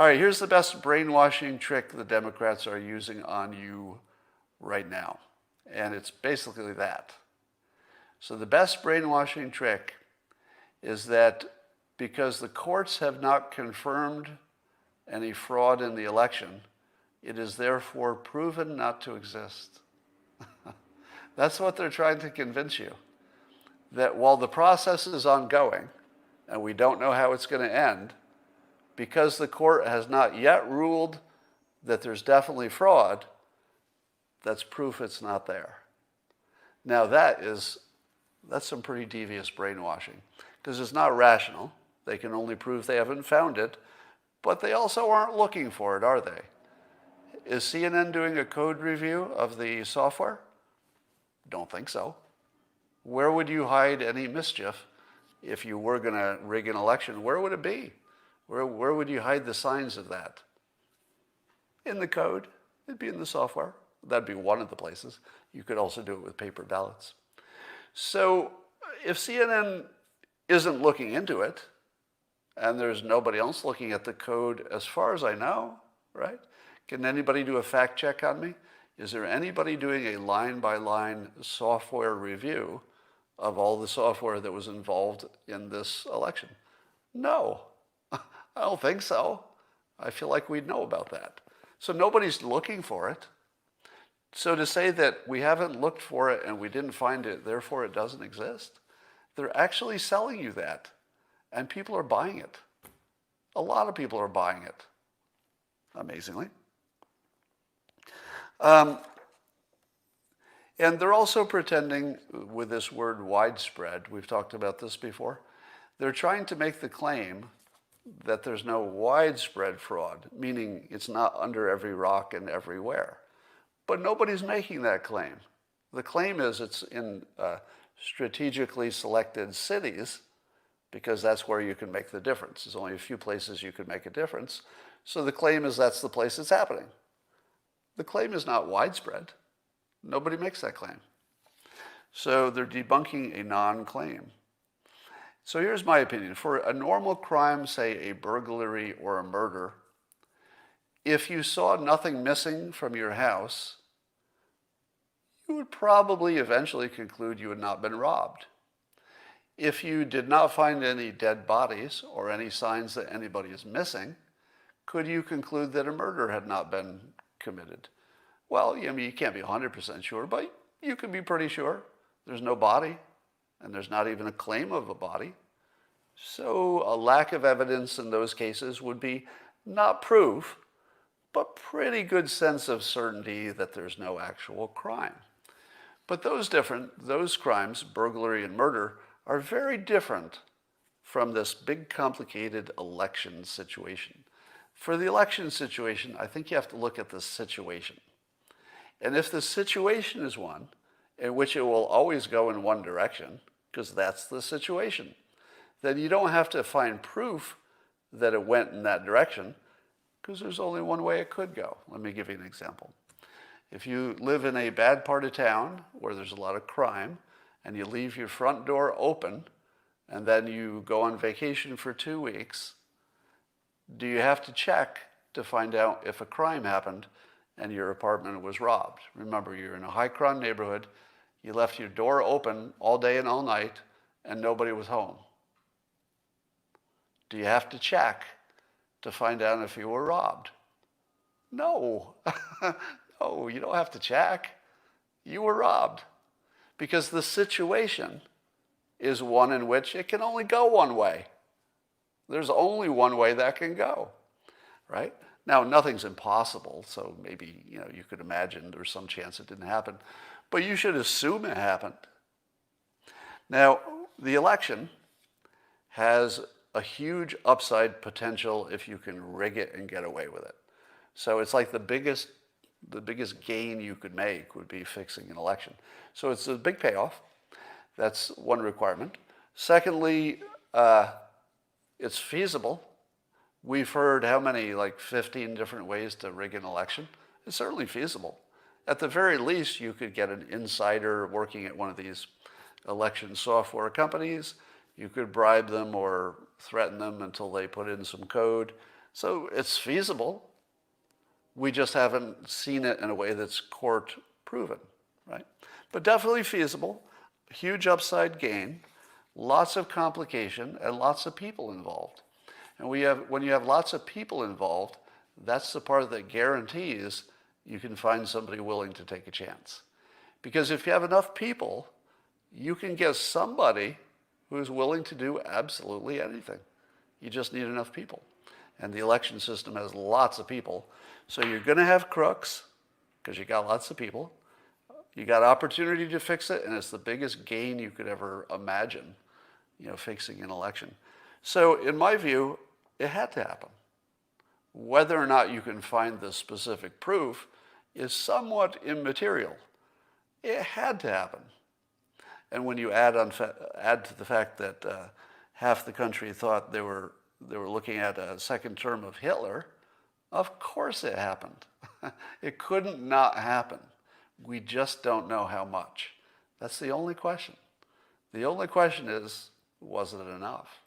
All right, here's the best brainwashing trick the Democrats are using on you right now. And it's basically that. So the best brainwashing trick is that because the courts have not confirmed any fraud in the election, it is therefore proven not to exist. That's what they're trying to convince you. That while the process is ongoing, and we don't know how it's going to end, because the court has not yet ruled that there's definitely fraud, that's proof it's not there. Now that's some pretty devious brainwashing, because it's not rational. They can only prove they haven't found it, but they also aren't looking for it, are they? Is CNN doing a code review of the software? Don't think so. Where would you hide any mischief if you were going to rig an election? Where would it be? Where would you hide the signs of that? In the code. It'd be in the software. That'd be one of the places. You could also do it with paper ballots. So if CNN isn't looking into it, and there's nobody else looking at the code as far as I know, right? Can anybody do a fact check on me? Is there anybody doing a line-by-line software review of all the software that was involved in this election? No, I don't think so. I feel like we'd know about that. So nobody's looking for it. So to say that we haven't looked for it and we didn't find it, therefore it doesn't exist, they're actually selling you that. And people are buying it. A lot of people are buying it, amazingly. And they're also pretending with this word widespread, we've talked about this before, they're trying to make the claim that there's no widespread fraud, meaning it's not under every rock and everywhere. But nobody's making that claim. The claim is it's in strategically selected cities, because that's where you can make the difference. There's only a few places you can make a difference. So the claim is that's the place it's happening. The claim is not widespread. Nobody makes that claim. So they're debunking a non-claim. So here's my opinion. For a normal crime, say a burglary or a murder, if you saw nothing missing from your house, you would probably eventually conclude you had not been robbed. If you did not find any dead bodies or any signs that anybody is missing, could you conclude that a murder had not been committed? Well, I mean, you can't be 100% sure, but you can be pretty sure. There's no body, and there's not even a claim of a body. So a lack of evidence in those cases would be not proof, but pretty good sense of certainty that there's no actual crime. But those crimes, burglary and murder, are very different from this big complicated election situation. For the election situation, I think you have to look at the situation. And if the situation is one in which it will always go in one direction, because that's the situation, then you don't have to find proof that it went in that direction, because there's only one way it could go. Let me give you an example. If you live in a bad part of town where there's a lot of crime, and you leave your front door open, and then you go on vacation for 2 weeks, do you have to check to find out if a crime happened and your apartment was robbed? Remember, you're in a high crime neighborhood, you left your door open all day and all night, and nobody was home. Do you have to check to find out if you were robbed? No. No, you don't have to check. You were robbed. Because the situation is one in which it can only go one way. There's only one way that can go, right? Now, nothing's impossible, so maybe you could imagine there's some chance it didn't happen, but you should assume it happened. Now, the election has a huge upside potential if you can rig it and get away with it. So it's like the biggest gain you could make would be fixing an election. So it's a big payoff. That's one requirement. Secondly, it's feasible. We've heard how many, like 15 different ways to rig an election. It's certainly feasible. At the very least, you could get an insider working at one of these election software companies. You could bribe them or threaten them until they put in some code So it's feasible. We just haven't seen it in a way that's court proven, right? But definitely feasible, huge upside gain, lots of complication, and lots of people involved. And when you have lots of people involved, that's the part that guarantees you can find somebody willing to take a chance. Because if you have enough people, you can get somebody who's willing to do absolutely anything. You just need enough people. And the election system has lots of people. So you're going to have crooks because you got lots of people. You got opportunity to fix it, and it's the biggest gain you could ever imagine, fixing an election. So in my view, it had to happen. Whether or not you can find the specific proof is somewhat immaterial. It had to happen. And when you add to the fact that half the country thought they were looking at a second term of Hitler, of course it happened. It couldn't not happen. We just don't know how much. That's the only question. The only question is, was it enough?